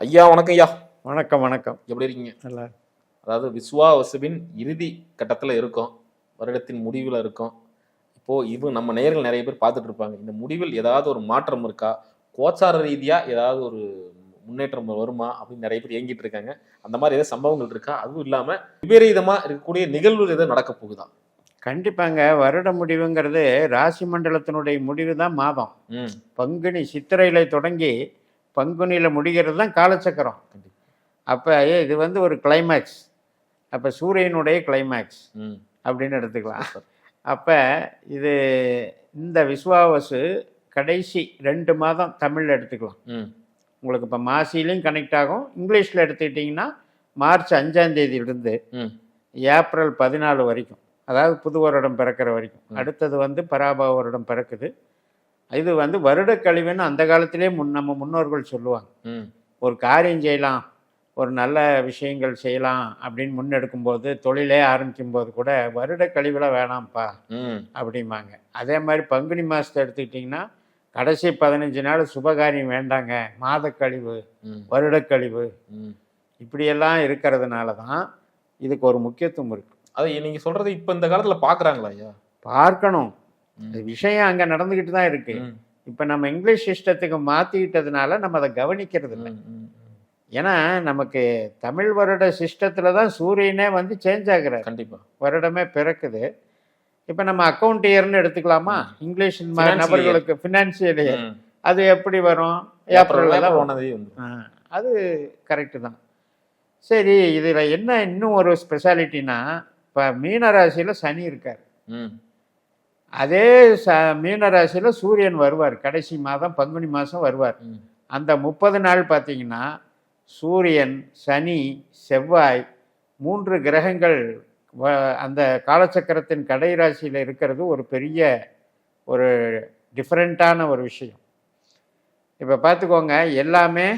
ஐயா வணக்கம் ஐயா. வணக்கம் வணக்கம். எப்படி இருக்கீங்க? நல்லா அதாவது விஸ்வாவசுவின் இறுதி கட்டத்துல இருக்கோம். வருடத்தின் முடிவுல இருக்கோம். இப்போ நம்ம நேயர்கள் நிறைய பேர் பார்த்துட்டு இருப்பாங்க. இந்த முடிவில் ஏதாவது ஒரு மாற்றம் இருக்கா? கோச்சார ரீதியா ஏதாவது ஒரு முன்னேற்றம் வருமா? அப்படின்னு நிறைய பேர் ஏங்கிட்டு இருக்காங்க. அந்த மாதிரி ஏதாவது சம்பவங்கள் இருக்கா? அதுவும் இல்லாம விபரீதமா இருக்கக்கூடிய நிகழ்வுகள் ஏதாவது நடக்க போகுதா? கண்டிப்பாங்க. வருட முடிவுங்கிறது ராசி மண்டலத்தினுடைய முடிவு தான் மாதம். ம். பங்குனி சித்திரையில தொடங்கி பங்குனியில் முடிகிறது தான் காலச்சக்கரம். கண்டிப்பா. அப்போ இது வந்து ஒரு கிளைமேக்ஸ். அப்போ சூரியனுடைய கிளைமேக்ஸ் ம். அப்படின்னு எடுத்துக்கலாம். சூப்பர். அப்போ இது இந்த விஸ்வாவசு கடைசி 2 மாதம் தமிழில் எடுத்துக்கலாம். ம். உங்களுக்கு இப்போ மாசிலையும் கனெக்ட் ஆகும். இங்கிலீஷில் எடுத்துக்கிட்டிங்கன்னா மார்ச் 5ஆம் தேதியிலிருந்து ம். ஏப்ரல் 14 வரைக்கும், அதாவது புது வருடம் பிறக்கிற வரைக்கும். ம். அடுத்தது வந்து பராபவ வருடம் பிறக்குது. இது வந்து வருட கழிவுன்னு அந்த காலத்திலே நம்ம முன்னோர்கள் சொல்லுவாங்க. ம். ஒரு காரியம் செய்யலாம், ஒரு நல்ல விஷயங்கள் செய்யலாம் அப்படின்னு முன்னெடுக்கும்போது, தொழிலே ஆரம்பிக்கும்போது கூட வருட கழிவில் வேணாம்ப்பா ம். அப்படிம்பாங்க. அதே மாதிரி பங்குனி மாதத்தை எடுத்துக்கிட்டிங்கன்னா கடைசி 15 நாள் சுபகாரியம் வேண்டாங்க, மாதக்கழிவு, ம். வருடக்கழிவு, ம். இப்படியெல்லாம் இருக்கிறதுனால தான் இதுக்கு ஒரு முக்கியத்துவம் இருக்குது. அது நீங்க சொல்றது இப்ப இந்த காலத்துல பாக்குறாங்களா ஐயா? பார்க்கணும். ம். விஷயம் அங்கே நடந்துக்கிட்டு தான் இருக்கு. ம். இப்போ நம்ம இங்கிலீஷ் சிஸ்டத்துக்கு மாற்றிக்கிட்டதுனால நம்ம அதை கவனிக்கிறது இல்லை. ம். ம். ஏன்னா நமக்கு தமிழ் வருட சிஸ்டத்தில் தான் சூரியனே வந்து சேஞ்ச் ஆகுறாரு. கண்டிப்பா. வருடமே பிறக்குது. இப்போ நம்ம அக்கௌண்ட் இயர்னு எடுத்துக்கலாமா? இங்கிலீஷ் Financial நபர்களுக்கு ஃபினான்சியல் இயர் ம். அது எப்படி வரும்? ஏப்ரல்ல ஏப்ரலில் தான் வரும். போனதே வந்து. அது கரெக்டு தான். சரி, இதில் என்ன இன்னும் ஒரு ஸ்பெஷாலிட்டினா, இப்போ மீனராசியில் சனி இருக்கார். ம். அதே மீனராசியில் சூரியன் வருவார். கடைசி மாதம் பங்குனி மாதம் வருவார். ம். அந்த 30 நாள் பார்த்தீங்கன்னா சூரியன், சனி, செவ்வாய் 3 கிரகங்கள் அந்த காலச்சக்கரத்தின் கடை ராசியில் இருக்கிறது ஒரு பெரிய ஒரு டிஃப்ரெண்ட்டான ஒரு விஷயம். இப்போ பார்த்துக்கோங்க, எல்லாமே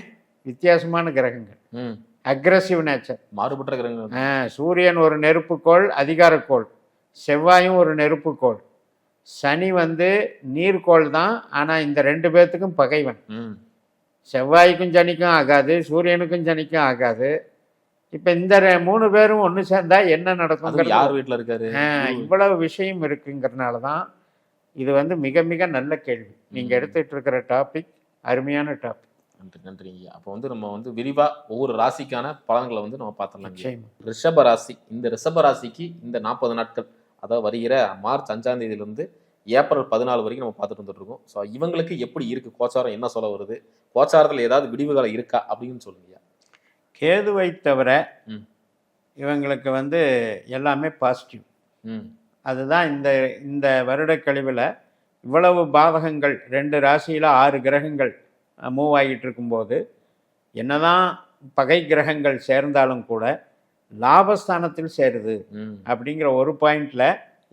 வித்தியாசமான கிரகங்கள். ம். Aggressive nature. மாறுபட்ட கிரகங்கள். சூரியன் ஒரு நெருப்புக்கோள், அதிகாரக்கோள். செவ்வாயும் ஒரு நெருப்புக்கோள். சனி வந்து நீர்க்கோள் தான், ஆனால் இந்த 2 பேர்த்துக்கும் பகைவன். ம். செவ்வாய்க்கும் சனிக்கும் ஆகாது, சூரியனுக்கும் சனிக்கும் ஆகாது. இப்போ இந்த 3 பேரும் ஒன்று சேர்ந்தா என்ன அது நடக்கும்? யார் வீட்ல இருக்காரு? இவ்வளவு விஷயம் இருக்குங்கிறதுனால தான் இது வந்து மிக மிக நல்ல கேள்வி. நீங்கள் எடுத்துகிட்டு இருக்கிற டாபிக் அருமையான டாபிக். நன்றி நன்றிங்க. அப்போ வந்து நம்ம வந்து விரிவா ஒவ்வொரு ராசிக்கான பலன்களை வந்து நம்ம பார்த்தலாம். நிச்சயமா. ரிஷப ராசி, இந்த ரிஷப ராசிக்கு இந்த 40 நாட்கள், அதாவது வருகிற மார்ச் 5ஆம் தேதியிலிருந்து ஏப்ரல் 14 வரைக்கும் நம்ம பார்த்துட்டு வந்துட்டு இருக்கோம். ஸோ இவங்களுக்கு எப்படி இருக்கு? கோச்சாரம் என்ன சொல்ல வருது? கோச்சாரத்தில் ஏதாவது விடிவுகளை இருக்கா அப்படின்னு சொல்லுங்க. கேதுவை தவிர ம். இவங்களுக்கு வந்து எல்லாமே பாசிட்டிவ். ம். அதுதான் இந்த இந்த வருட கழிவில் இவ்வளவு பாதகங்கள் 2 ராசியில் 6 கிரகங்கள் மூவ் ஆகிட்டு இருக்கும்போது, என்னதான் பகை கிரகங்கள் சேர்ந்தாலும் கூட லாபஸ்தானத்தில் சேருது ம். அப்படிங்கிற ஒரு பாயிண்டில்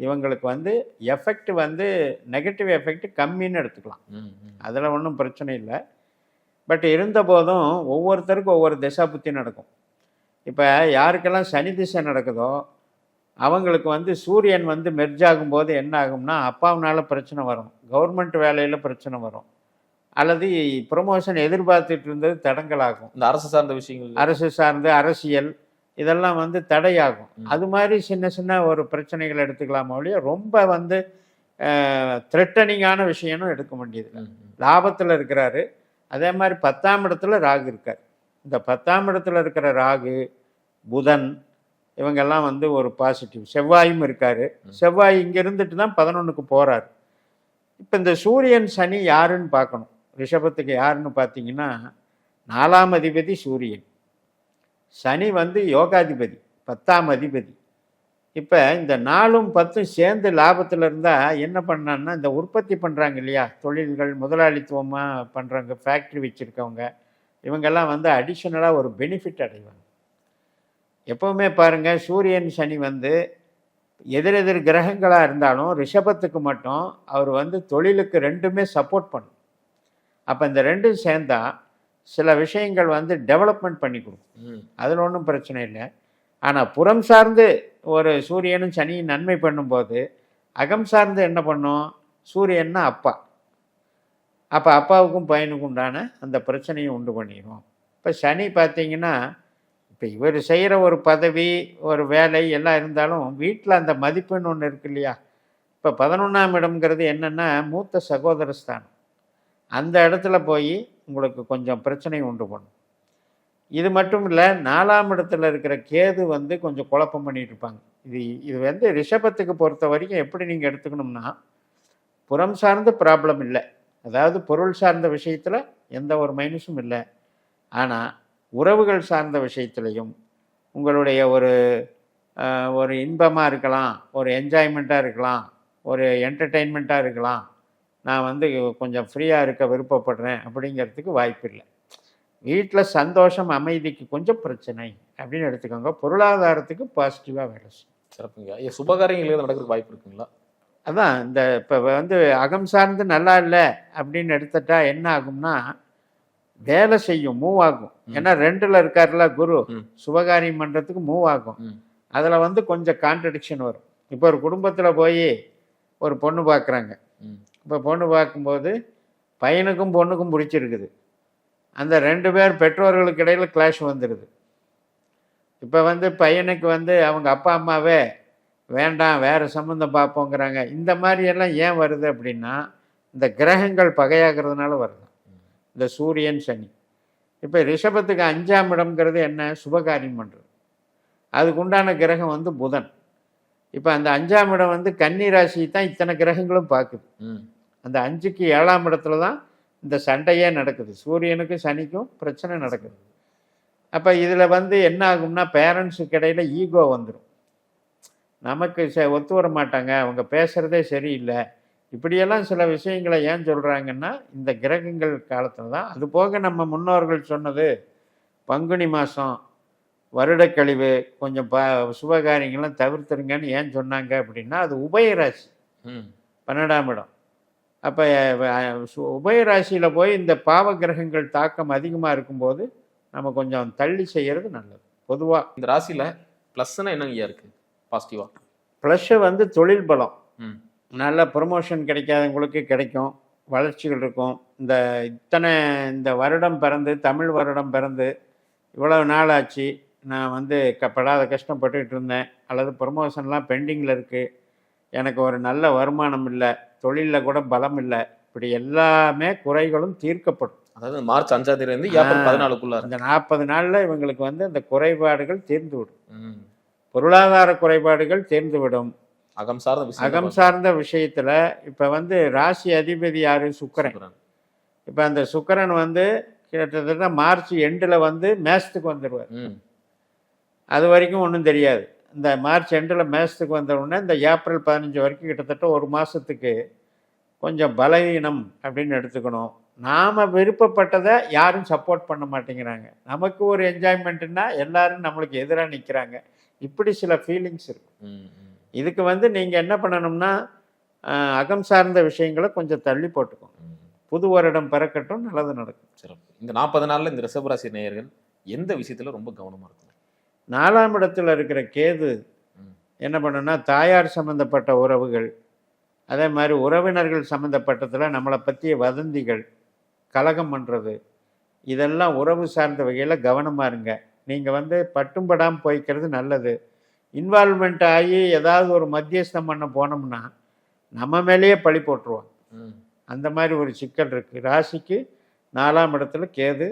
இவங்களுக்கு வந்து எஃபெக்ட் வந்து நெகட்டிவ் எஃபெக்ட் கம்மின்னு எடுத்துக்கலாம். ம். ம். அதில் ஒன்றும் பிரச்சனை இல்லை. பட் இருந்த போதும் ஒவ்வொருத்தருக்கும் ஒவ்வொரு திசா புத்தி நடக்கும். இப்போ யாருக்கெல்லாம் சனி திசை நடக்குதோ அவங்களுக்கு வந்து சூரியன் வந்து மெர்ஜ் ஆகும்போது என்ன ஆகும்னா, அப்பாவுனால பிரச்சனை வரும், கவர்மெண்ட் வேலையில் பிரச்சனை வரும், அல்லது ப்ரொமோஷன் எதிர்பார்த்துட்டு இருந்தது தடங்கலாகும். இந்த அரசு சார்ந்த விஷயங்கள், அரசு சார்ந்து அரசியல் இதெல்லாம் வந்து தடையாகும். அது மாதிரி சின்ன சின்ன ஒரு பிரச்சனைகள் எடுத்துக்கலாமோ ஒழிய ரொம்ப வந்து த்ரெட்டனிங்கான விஷயம்னு எடுக்க வேண்டியது. லாபத்தில் இருக்கிறாரு. அதே மாதிரி 10ஆம் இடத்துல ராகு இருக்கார். இந்த 10ஆம் இடத்துல இருக்கிற ராகு, புதன், இவங்கெல்லாம் வந்து ஒரு பாசிட்டிவ். செவ்வாயும் இருக்கார். செவ்வாய் இங்கே இருந்துட்டு தான் 11க்கு போகிறார். இப்போ இந்த சூரியன் சனி யாருன்னு பார்க்கணும். ரிஷபத்துக்கு யாருன்னு பார்த்தீங்கன்னா 4ஆம் அதிபதி சூரியன், சனி வந்து யோகாதிபதி, 10ஆம் அதிபதி. இப்போ இந்த 4ம் 10ம் சேர்ந்து லாபத்தில் இருந்தால் என்ன பண்ணான்னா, இந்த உற்பத்தி பண்ணுறாங்க இல்லையா, தொழில்கள் முதலாளித்துவமாக பண்ணுறாங்க, ஃபேக்ட்ரி வச்சுருக்கவங்க, இவங்கெல்லாம் வந்து அடிஷ்னலாக ஒரு பெனிஃபிட் அடைவாங்க. எப்போவுமே பாருங்கள், சூரியன் சனி வந்து எதிரெதிர் கிரகங்களாக இருந்தாலும் ரிஷபத்துக்கு மட்டும் அவர் வந்து தொழிலுக்கு 2மே சப்போர்ட் பண்ணும். அப்போ இந்த 2ம் சேர்ந்தால் சில விஷயங்கள் வந்து டெவலப்மெண்ட் பண்ணி கொடுக்கும். அதில் ஒன்றும் பிரச்சனை இல்லை. ஆனால் புறம் சார்ந்து ஒரு சூரியனும் சனியும் நன்மை பண்ணும்போது அகம் சார்ந்து என்ன பண்ணும்? சூரியன்னா அப்பா. அப்போ அப்பாவுக்கும் பையனுக்கும் உண்டான அந்த பிரச்சனையை உண்டு பண்ணிடும். இப்போ சனி பார்த்தீங்கன்னா, இப்போ இவர் செய்கிற ஒரு பதவி, ஒரு வேலை எல்லாம் இருந்தாலும் வீட்டில் அந்த மதிப்புன்னு ஒன்று இருக்கு இல்லையா? இப்போ 11ஆம் இடம்ங்கிறது என்னென்னா மூத்த சகோதர ஸ்தானம். அந்த இடத்துல போய் உங்களுக்கு கொஞ்சம் பிரச்சனை உண்டு பண்ணும். இது மட்டும் இல்லை, 4ஆம் இடத்துல இருக்கிற கேது வந்து கொஞ்சம் குழப்பம் பண்ணிட்டு இருப்பாங்க. இது இது வந்து ரிஷபத்துக்கு பொறுத்த வரைக்கும் எப்படி நீங்கள் எடுத்துக்கணும்னா, புறம் சார்ந்த ப்ராப்ளம் இல்லை. அதாவது பொருள் சார்ந்த விஷயத்தில் எந்த ஒரு மைனஸும் இல்லை. ஆனால் உறவுகள் சார்ந்த விஷயத்துலையும் உங்களுடைய ஒரு இன்பமாக இருக்கலாம், ஒரு என்ஜாய்மெண்ட்டாக இருக்கலாம், ஒரு என்டர்டெயின்மெண்ட்டாக இருக்கலாம். நான் வந்து கொஞ்சம் ஃப்ரீயாக இருக்க விருப்பப்படுறேன் அப்படிங்கிறதுக்கு வாய்ப்பு இல்லை. வீட்டில் சந்தோஷம், அமைதிக்கு கொஞ்சம் பிரச்சனை அப்படின்னு எடுத்துக்கோங்க. பொருளாதாரத்துக்கு பாசிட்டிவாக வேலை செய்யும். சிறப்புங்க. ஐயா, சுபகாரியங்கள் எதுவும் நடக்கிறதுக்கு வாய்ப்பு இருக்குங்களா? அதான் இந்த இப்போ வந்து அகம் சார்ந்து நல்லா இல்லை அப்படின்னு எடுத்துட்டா என்ன ஆகும்னா, வேலை செய்யும், மூவ் ஆகும். ஏன்னா 2ல் இருக்காருல குரு, சுபகாரியம் பண்ணுறதுக்கு மூவ் ஆகும். அதில் வந்து கொஞ்சம் கான்ட்ரடிக்ஷன் வரும். இப்போ ஒரு குடும்பத்தில் போய் ஒரு பொண்ணு பார்க்குறாங்க. இப்போ பொண்ணு பார்க்கும்போது பையனுக்கும் பொண்ணுக்கும் பிடிச்சிருக்குது. அந்த 2 பேர் பெற்றோர்களுக்கு இடையில் கிளாஷ் வந்துடுது. இப்போ வந்து பையனுக்கு வந்து அவங்க அப்பா அம்மாவே வேண்டாம், வேறு சம்மந்தம் பார்ப்போங்கிறாங்க. இந்த மாதிரியெல்லாம் ஏன் வருது அப்படின்னா, இந்த கிரகங்கள் பகையாகிறதுனால வருது. இந்த சூரியன், சனி. இப்போ ரிஷபத்துக்கு 5ஆம் இடம்ங்கிறது என்ன? சுபகாரியம் பண்ணுறது. அதுக்கு உண்டான கிரகம் வந்து புதன். இப்போ அந்த 5ஆம் இடம் வந்து கன்னி ராசி தான் இத்தனை கிரகங்களும் பார்க்குது. அந்த 5க்கு 7ஆம் இடத்துல தான் இந்த சண்டையே நடக்குது. சூரியனுக்கும் சனிக்கும் பிரச்சனை நடக்குது. அப்போ இதில் வந்து என்ன ஆகும்னா, பேரண்ட்ஸுக்கு இடையில் ஈகோ வந்துடும். நமக்கு ஒத்து வர மாட்டாங்க, அவங்க பேசுகிறதே சரியில்லை. இப்படியெல்லாம் சில விஷயங்களை ஏன் சொல்கிறாங்கன்னா, இந்த கிரகங்கள் காலத்தில் தான். அது போக நம்ம முன்னோர்கள் சொன்னது, பங்குனி மாதம் வருடக்கழிவு கொஞ்சம் சுபகாரியங்கள்லாம் தவிர்த்துருங்கன்னு ஏன் சொன்னாங்க அப்படின்னா, அது உபயராசி 12ஆம் இடம். அப்போ உபயராசியில் போய் இந்த பாவ கிரகங்கள் தாக்கம் அதிகமாக இருக்கும்போது நம்ம கொஞ்சம் தள்ளி செய்கிறது நல்லது. பொதுவாக இந்த ராசியில் ப்ளஸ்ன்னா என்னங்கய்யா இருக்குது பாசிட்டிவாக? ப்ளஸ்ஸு வந்து தொழில் பலம். நல்ல ப்ரொமோஷன் கிடைக்காதவங்களுக்கு கிடைக்கும், வளர்ச்சிகள் இருக்கும். இந்த வருடம் பிறந்து, தமிழ் வருடம் பிறந்து இவ்வளவு நாள் ஆச்சு, நான் வந்து படாத கஷ்டப்பட்டுக்கிட்டு இருந்தேன், அல்லது ப்ரொமோஷன்லாம் பெண்டிங்கில் இருக்குது, எனக்கு ஒரு நல்ல வருமானம் இல்லை, தொழிலில் கூட பலம் இல்லை, இப்படி எல்லாமே குறைகளும் தீர்க்கப்படும். அதாவது மார்ச் 5ஆம் தேதியிலேருந்து ஏப்ரல் 14க்குள்ள இந்த 40 நாளில் இவங்களுக்கு வந்து அந்த குறைபாடுகள் தீர்ந்துவிடும். பொருளாதார குறைபாடுகள் தீர்ந்துவிடும். அகம் சார்ந்த விஷயத்தில் இப்போ வந்து ராசி அதிபதி யாரு? சுக்கிரன். இப்போ அந்த சுக்கிரன் வந்து கிட்டத்தட்ட மார்ச் எண்டில் வந்து மேஷத்துக்கு வந்துடுவார். அது வரைக்கும் ஒன்றும் தெரியாது. இந்த மார்ச் எண்டில் மேஷத்துக்கு வந்த உடனே இந்த ஏப்ரல் 15 வரைக்கும் கிட்டத்தட்ட ஒரு மாதத்துக்கு கொஞ்சம் பலவீனம் அப்படின்னு எடுத்துக்கணும். நாம் விருப்பப்பட்டதை யாரும் சப்போர்ட் பண்ண மாட்டேங்கிறாங்க. நமக்கு ஒரு என்ஜாய்மெண்ட்டுன்னா எல்லாரும் நம்மளுக்கு எதிராக நிற்கிறாங்க. இப்படி சில ஃபீலிங்ஸ் இருக்கும். இதுக்கு வந்து நீங்கள் என்ன பண்ணணும்னா, அகம் சார்ந்த விஷயங்களை கொஞ்சம் தள்ளி போட்டுக்கோங்க. புது வருடம் பிறக்கட்டும், நல்லது நடக்கும். சிறப்பு. இந்த 40 நாளில் இந்த ரிஷபராசி நேயர்கள் எந்த விஷயத்தில் ரொம்ப கவனமாக இருக்கும்? 4ஆம் இடத்துல இருக்கிற கேது என்ன பண்ணுன்னா, தாயார் சம்மந்தப்பட்ட உறவுகள், அதே மாதிரி உறவினர்கள் சம்மந்தப்பட்டதில் நம்மளை பற்றிய வதந்திகள், கலகம் பண்ணுறது, இதெல்லாம் உறவு சார்ந்த வகையில் கவனமாக இருங்க. நீங்கள் வந்து பட்டும் படாமல் போய்க்கிறது நல்லது. இன்வால்மெண்ட் ஆகி ஏதாவது ஒரு மத்தியஸ்தம் பண்ண போனோம்னா நம்ம மேலேயே பழி போட்டுருவாங்க. அந்த மாதிரி ஒரு சிக்கல் இருக்குது. ராசிக்கு 4ஆம் இடத்துல கேது.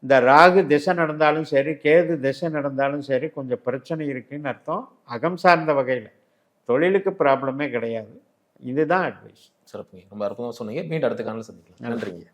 இந்த ராகு திசை நடந்தாலும் சரி, கேது திசை நடந்தாலும் சரி, கொஞ்சம் பிரச்சனை இருக்குதுன்னு அர்த்தம். அகம் சார்ந்த வகையில் தொழிலுக்கு ப்ராப்ளமே கிடையாது. இதுதான் அட்வைஸ். சிறப்புங்க. ரொம்ப அற்புதமாக சொன்னீங்க. மீண்டும் அடுத்த காலையில் சந்திக்கலாம். நன்றிங்க.